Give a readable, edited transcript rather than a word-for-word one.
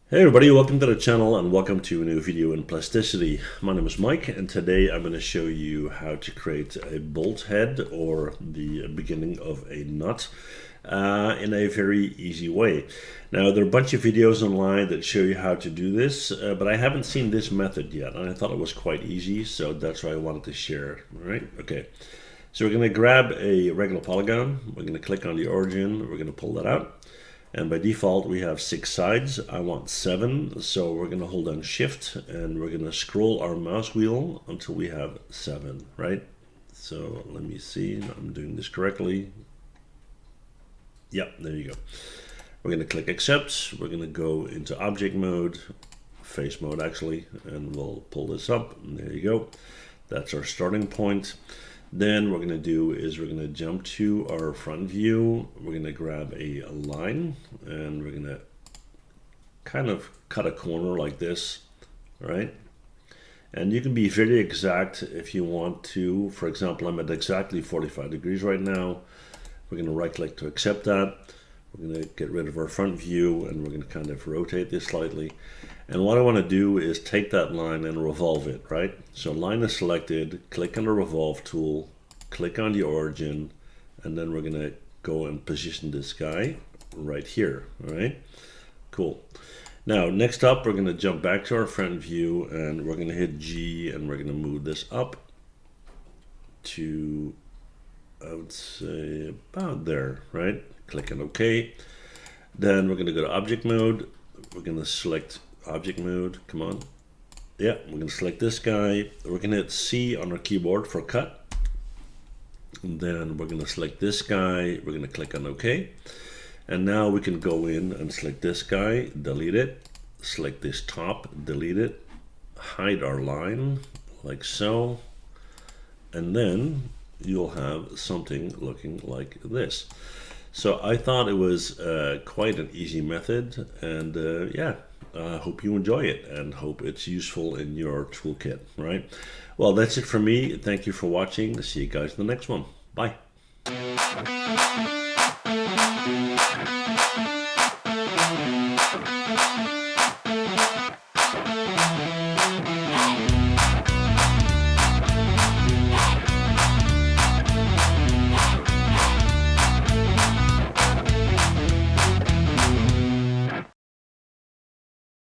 Hey everybody, welcome to the channel and welcome to a new video in Plasticity. My name is Mike and today I'm going to show you how to create a bolt head or the beginning of a nut in a very easy way. Now there are a bunch of videos online that show you how to do this, but I haven't seen this method yet and I thought it was quite easy, so that's why I wanted to share. Alright, okay. So we're going to grab a regular polygon, we're going to click on the origin, we're going to pull that out. And by default, we have 6 sides. I want 7, so we're going to hold down Shift and we're going to scroll our mouse wheel until we have 7, right? So let me see, I'm doing this correctly. Yep, there you go. We're going to click Accept. We're going to go into Object Mode, Face Mode actually, and we'll pull this up. And there you go. That's our starting point. Then what we're going to do is we're going to jump to our front view. We're going to grab a line and we're going to kind of cut a corner like this, right? And you can be very exact if you want to. For example, I'm at exactly 45 degrees right now. We're going to right click to accept that. We're going to get rid of our front view and we're going to kind of rotate this slightly. And what I want to do is take that line and revolve it, right? So line is selected, click on the revolve tool, click on the origin, and then we're going to go and position this guy right here, all right? Cool. Now, next up, we're going to jump back to our front view and we're going to hit G and we're going to move this up to, I would say, about there, right? Click on OK. Then we're going to go to object mode. We're going to select object mode, come on. Yeah, we're going to select this guy. We're going to hit C on our keyboard for cut. And then we're going to select this guy. We're going to click on OK. And now we can go in and select this guy, delete it, select this top, delete it, hide our line like so. And then you'll have something looking like this. So I thought it was quite an easy method, and yeah, I hope you enjoy it and hope it's useful in your toolkit, right? Well, that's it for me. Thank you for watching. See you guys in the next one. Bye.